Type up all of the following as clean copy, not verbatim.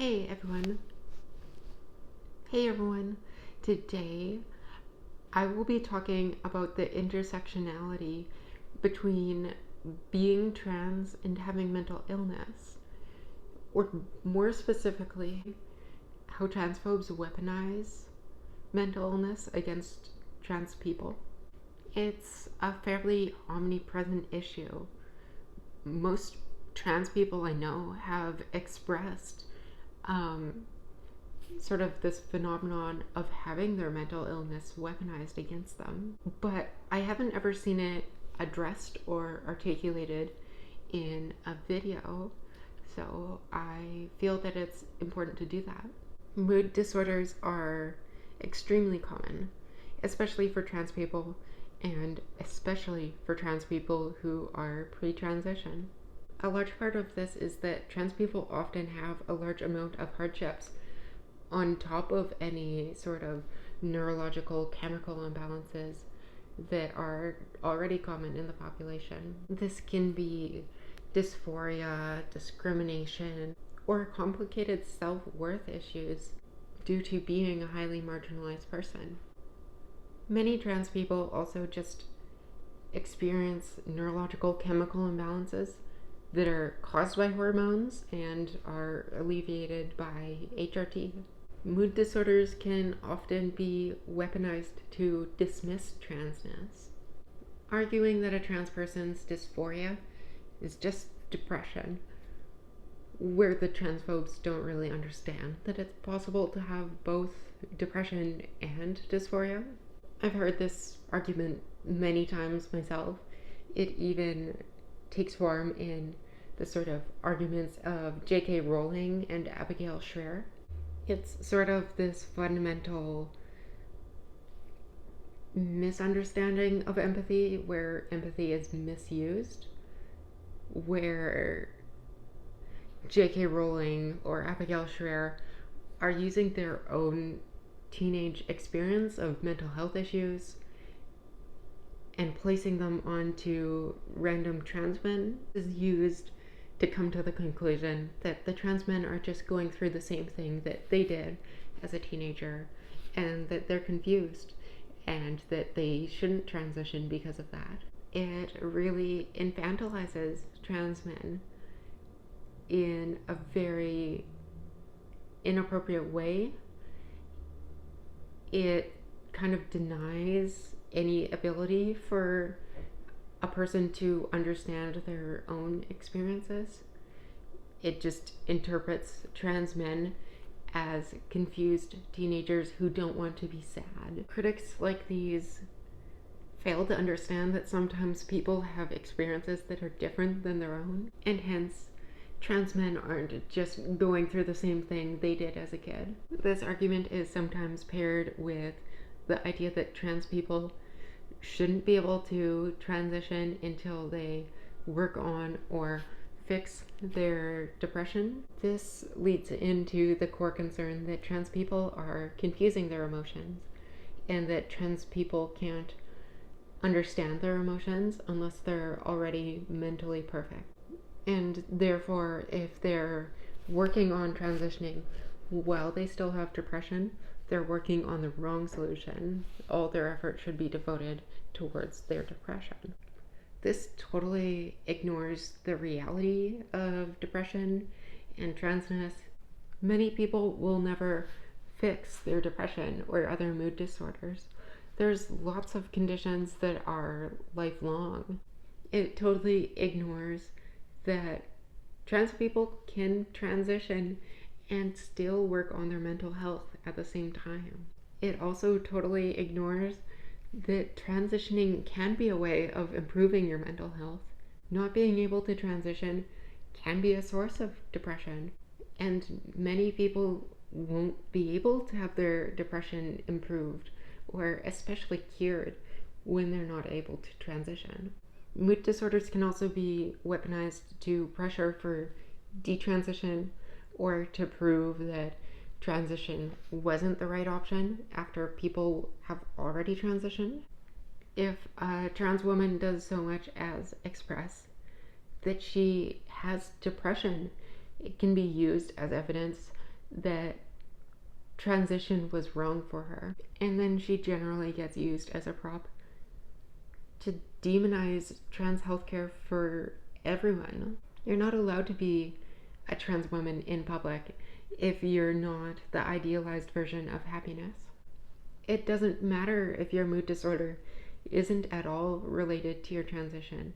Hey everyone. Hey everyone. Today I will be talking about the intersectionality between being trans and having mental illness, or more specifically, how transphobes weaponize mental illness against trans people. It's a fairly omnipresent issue. Most trans people I know have expressed sort of this phenomenon of having their mental illness weaponized against them. But I haven't ever seen it addressed or articulated in a video, so I feel that it's important to do that. Mood disorders are extremely common, especially for trans people, and especially for trans people who are pre-transition. A large part of this is that trans people often have a large amount of hardships on top of any sort of neurological chemical imbalances that are already common in the population. This can be dysphoria, discrimination, or complicated self-worth issues due to being a highly marginalized person. Many trans people also just experience neurological chemical imbalances that are caused by hormones and are alleviated by HRT. Mood disorders can often be weaponized to dismiss transness, arguing that a trans person's dysphoria is just depression, where the transphobes don't really understand that it's possible to have both depression and dysphoria. I've heard this argument many times myself. It even takes form in the sort of arguments of J.K. Rowling and Abigail Shrier. It's sort of this fundamental misunderstanding of empathy where empathy is misused, where J.K. Rowling or Abigail Shrier are using their own teenage experience of mental health issues and placing them onto random transmen is used to come to the conclusion that the transmen are just going through the same thing that they did as a teenager, and that they're confused and that they shouldn't transition because of that. It really infantilizes trans men in a very inappropriate way. It kind of denies any ability for a person to understand their own experiences. It just interprets trans men as confused teenagers who don't want to be sad. Critics like these fail to understand that sometimes people have experiences that are different than their own, and hence trans men aren't just going through the same thing they did as a kid. This argument is sometimes paired with the idea that trans people shouldn't be able to transition until they work on or fix their depression. This leads into the core concern that trans people are confusing their emotions, and that trans people can't understand their emotions unless they're already mentally perfect. And therefore, if they're working on transitioning while they still have depression, they're working on the wrong solution. All their effort should be devoted towards their depression. This totally ignores the reality of depression and transness. Many people will never fix their depression or other mood disorders. There's lots of conditions that are lifelong. It totally ignores that trans people can transition and still work on their mental health at the same time. It also totally ignores that transitioning can be a way of improving your mental health. Not being able to transition can be a source of depression, and many people won't be able to have their depression improved or especially cured when they're not able to transition. Mood disorders can also be weaponized to pressure for detransition or to prove that transition wasn't the right option after people have already transitioned. If a trans woman does so much as express that she has depression, it can be used as evidence that transition was wrong for her. And then she generally gets used as a prop to demonize trans healthcare for everyone. You're not allowed to be a trans woman in public if you're not the idealized version of happiness. It doesn't matter if your mood disorder isn't at all related to your transition.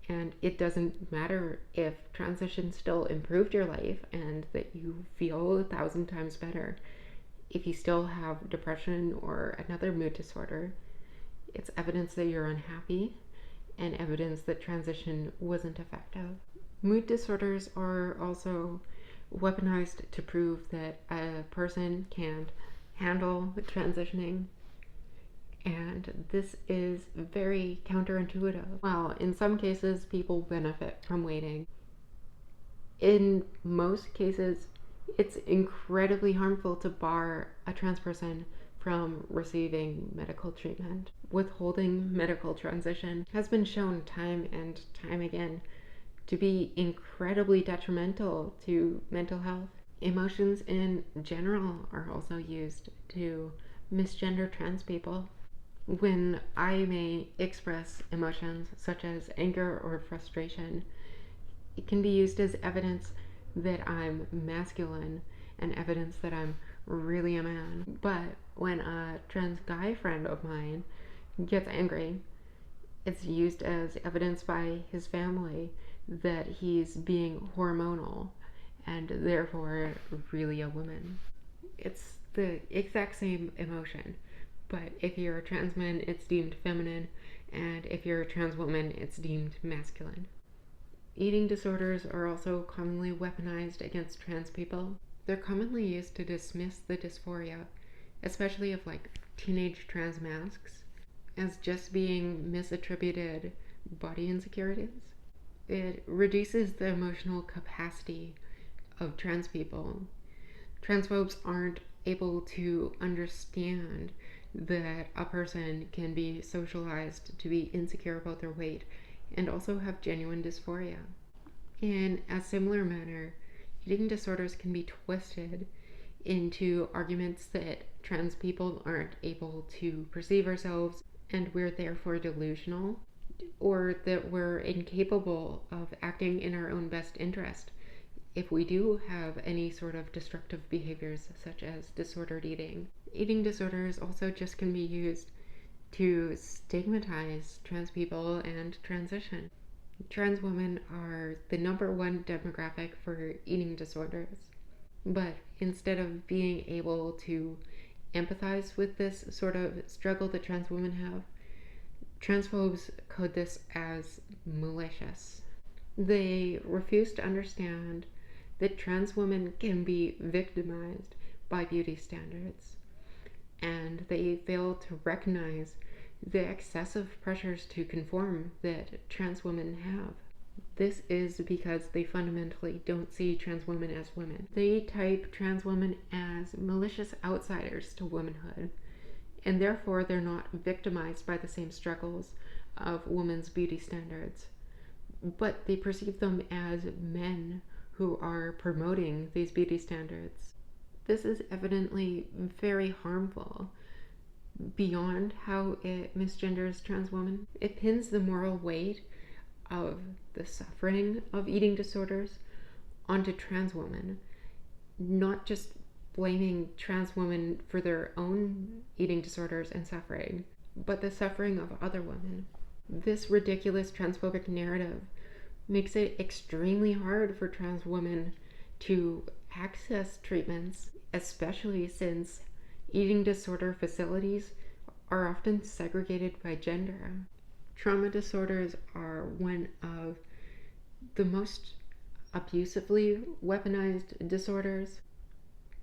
And it doesn't matter if transition still improved your life and that you feel 1,000 times better. If you still have depression or another mood disorder, it's evidence that you're unhappy and evidence that transition wasn't effective. Mood disorders are also weaponized to prove that a person can't handle transitioning. And this is very counterintuitive. While in some cases people benefit from waiting, in most cases it's incredibly harmful to bar a trans person from receiving medical treatment. Withholding medical transition has been shown time and time again to be incredibly detrimental to mental health. Emotions in general are also used to misgender trans people. When I may express emotions such as anger or frustration, it can be used as evidence that I'm masculine and evidence that I'm really a man. But when a trans guy friend of mine gets angry, it's used as evidence by his family that he's being hormonal and therefore really a woman. It's the exact same emotion, but if you're a trans man, it's deemed feminine, and if you're a trans woman, it's deemed masculine. Eating disorders are also commonly weaponized against trans people. They're commonly used to dismiss the dysphoria, especially of teenage trans masks, as just being misattributed body insecurities. It reduces the emotional capacity of trans people. Transphobes aren't able to understand that a person can be socialized to be insecure about their weight and also have genuine dysphoria. In a similar manner, eating disorders can be twisted into arguments that trans people aren't able to perceive ourselves and we're therefore delusional, or that we're incapable of acting in our own best interest if we do have any sort of destructive behaviors such as disordered eating. Eating disorders also just can be used to stigmatize trans people and transition. Trans women are the #1 demographic for eating disorders. But instead of being able to empathize with this sort of struggle that trans women have, transphobes code this as malicious. They refuse to understand that trans women can be victimized by beauty standards, and they fail to recognize the excessive pressures to conform that trans women have. This is because they fundamentally don't see trans women as women. They type trans women as malicious outsiders to womanhood, and therefore they're not victimized by the same struggles of women's beauty standards. But they perceive them as men who are promoting these beauty standards. This is evidently very harmful. Beyond how it misgenders trans women, it pins the moral weight of the suffering of eating disorders onto trans women, not just blaming trans women for their own eating disorders and suffering, but the suffering of other women. This ridiculous transphobic narrative makes it extremely hard for trans women to access treatments, especially since eating disorder facilities are often segregated by gender. Trauma disorders are one of the most abusively weaponized disorders.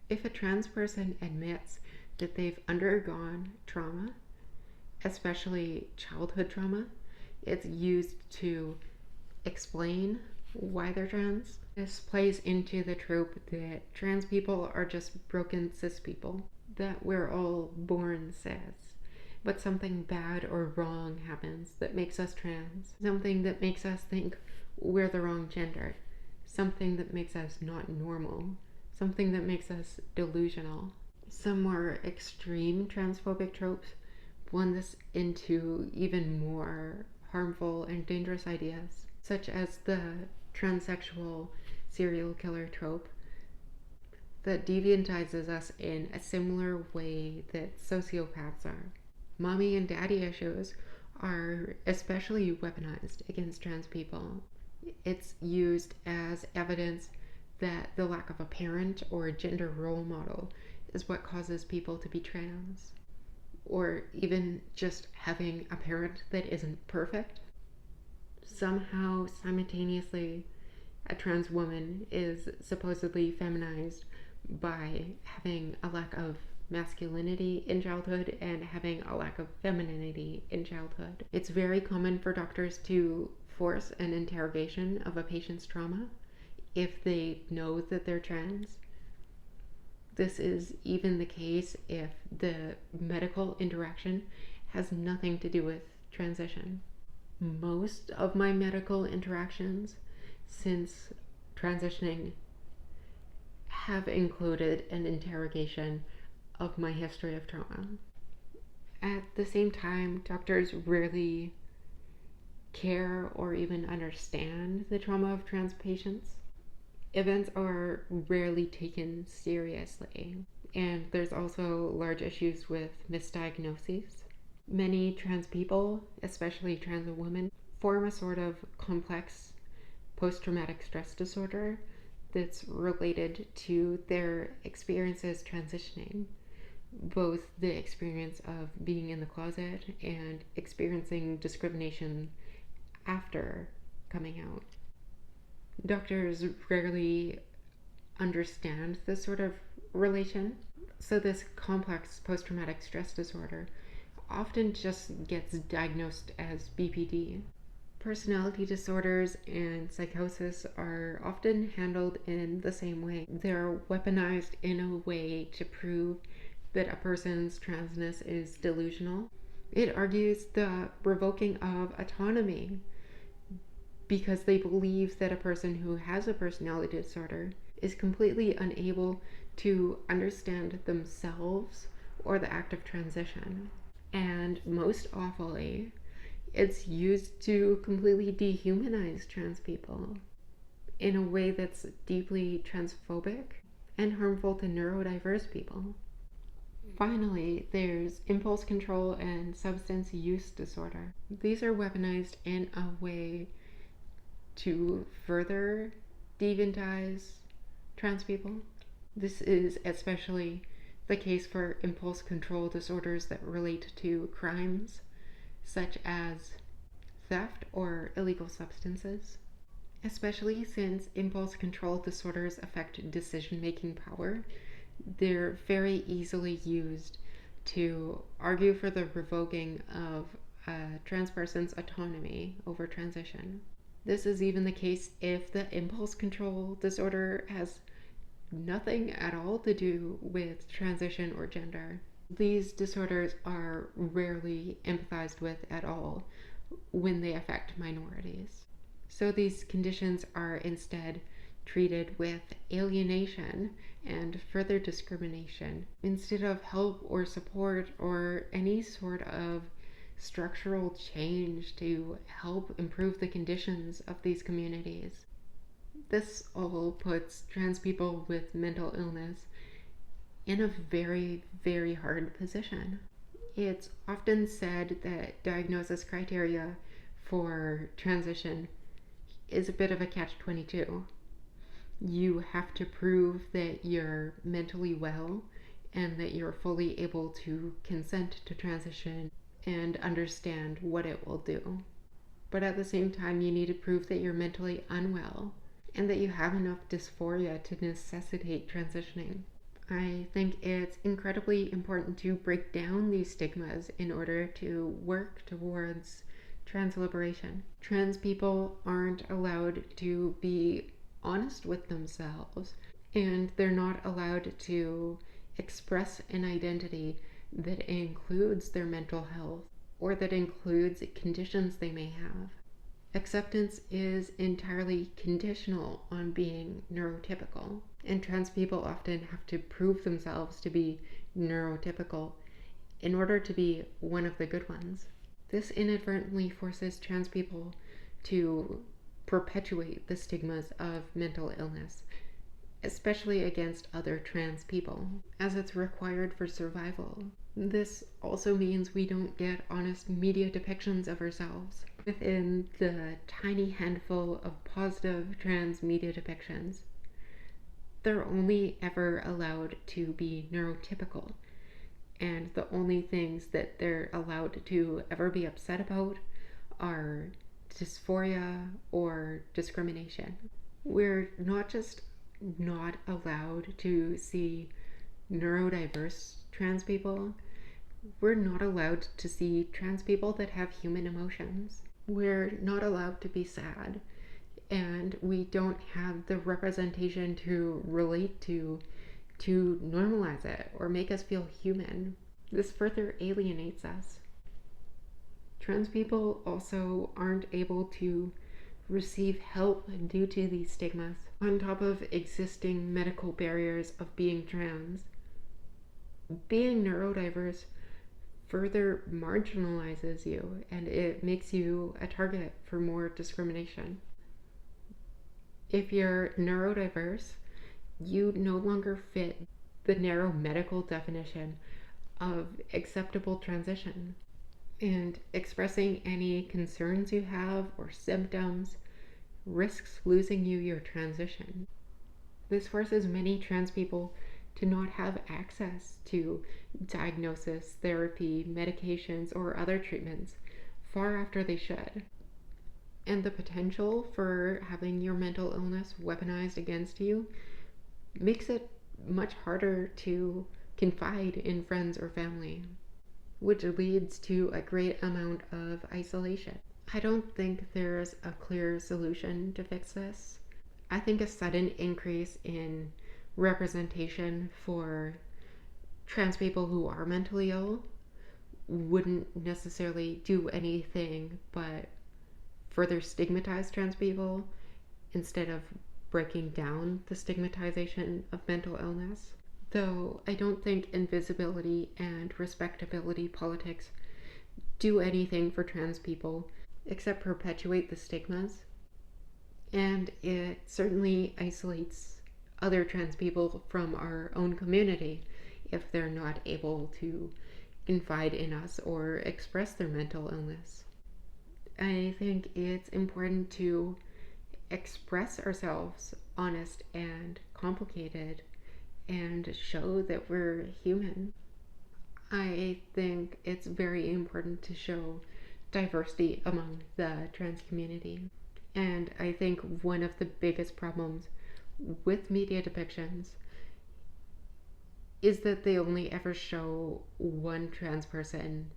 If a trans person admits that they've undergone trauma, especially childhood trauma, it's used to explain why they're trans. This plays into the trope that trans people are just broken cis people, that we're all born cis, but something bad or wrong happens that makes us trans, something that makes us think we're the wrong gender, something that makes us not normal, something that makes us delusional. Some more extreme transphobic tropes blend this into even more harmful and dangerous ideas, such as the transsexual serial killer trope that deviantizes us in a similar way that sociopaths are. Mommy and daddy issues are especially weaponized against trans people. It's used as evidence that the lack of a parent or a gender role model is what causes people to be trans, or even just having a parent that isn't perfect. Somehow, simultaneously, a trans woman is supposedly feminized by having a lack of masculinity in childhood and having a lack of femininity in childhood. It's very common for doctors to force an interrogation of a patient's trauma if they know that they're trans. This is even the case if the medical interaction has nothing to do with transition. Most of my medical interactions since transitioning have included an interrogation of my history of trauma. At the same time, doctors rarely care or even understand the trauma of trans patients. Events are rarely taken seriously, and there's also large issues with misdiagnoses. Many trans people, especially trans women, form a sort of complex post-traumatic stress disorder that's related to their experiences transitioning, both the experience of being in the closet and experiencing discrimination after coming out. Doctors rarely understand this sort of relation, so this complex post-traumatic stress disorder often just gets diagnosed as BPD. Personality disorders and psychosis are often handled in the same way. They're weaponized in a way to prove that a person's transness is delusional. It argues the revoking of autonomy because they believe that a person who has a personality disorder is completely unable to understand themselves or the act of transition. And most awfully, it's used to completely dehumanize trans people in a way that's deeply transphobic and harmful to neurodiverse people. Finally, there's impulse control and substance use disorder. These are weaponized in a way to further deviantize trans people. This is especially the case for impulse control disorders that relate to crimes such as theft or illegal substances, especially since impulse control disorders affect decision-making power. They're very easily used to argue for the revoking of a trans person's autonomy over transition. This is even the case if the impulse control disorder has nothing at all to do with transition or gender. These disorders are rarely empathized with at all when they affect minorities. So these conditions are instead treated with alienation and further discrimination instead of help or support or any sort of structural change to help improve the conditions of these communities. This all puts trans people with mental illness in a very, very hard position. It's often said that diagnosis criteria for transition is a bit of a catch-22. You have to prove that you're mentally well and that you're fully able to consent to transition and understand what it will do. But at the same time, you need to prove that you're mentally unwell and that you have enough dysphoria to necessitate transitioning. I think it's incredibly important to break down these stigmas in order to work towards trans liberation. Trans people aren't allowed to be honest with themselves, and they're not allowed to express an identity that includes their mental health or that includes conditions they may have. Acceptance is entirely conditional on being neurotypical. And trans people often have to prove themselves to be neurotypical in order to be one of the good ones. This inadvertently forces trans people to perpetuate the stigmas of mental illness, especially against other trans people, as it's required for survival. This also means we don't get honest media depictions of ourselves. Within the tiny handful of positive trans media depictions, they're only ever allowed to be neurotypical, and the only things that they're allowed to ever be upset about are dysphoria or discrimination. We're not just not allowed to see neurodiverse trans people, we're not allowed to see trans people that have human emotions. We're not allowed to be sad, and we don't have the representation to relate to normalize it or make us feel human. This further alienates us. Trans people also aren't able to receive help due to these stigmas, on top of existing medical barriers of being trans. Being neurodiverse further marginalizes you, and it makes you a target for more discrimination. If you're neurodiverse, you no longer fit the narrow medical definition of acceptable transition. And expressing any concerns you have or symptoms risks losing you your transition. This forces many trans people to not have access to diagnosis, therapy, medications, or other treatments far after they should. And the potential for having your mental illness weaponized against you makes it much harder to confide in friends or family, which leads to a great amount of isolation. I don't think there's a clear solution to fix this. I think a sudden increase in representation for trans people who are mentally ill wouldn't necessarily do anything but further stigmatize trans people instead of breaking down the stigmatization of mental illness. Though I don't think invisibility and respectability politics do anything for trans people except perpetuate the stigmas. And it certainly isolates other trans people from our own community if they're not able to confide in us or express their mental illness. I think it's important to express ourselves honest and complicated and show that we're human. I think it's very important to show diversity among the trans community. And I think one of the biggest problems with media depictions is that they only ever show one trans person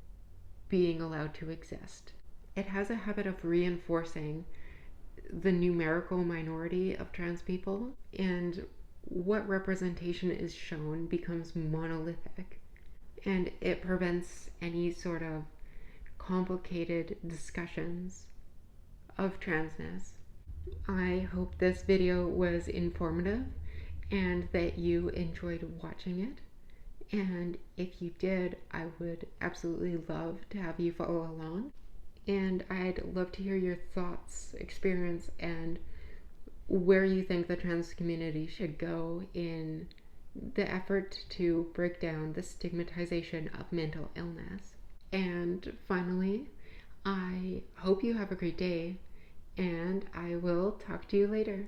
being allowed to exist. It has a habit of reinforcing the numerical minority of trans people, and what representation is shown becomes monolithic, and it prevents any sort of complicated discussions of transness. I hope this video was informative and that you enjoyed watching it. And if you did, I would absolutely love to have you follow along. And I'd love to hear your thoughts, experience, and where you think the trans community should go in the effort to break down the stigmatization of mental illness. And finally, I hope you have a great day, and I will talk to you later.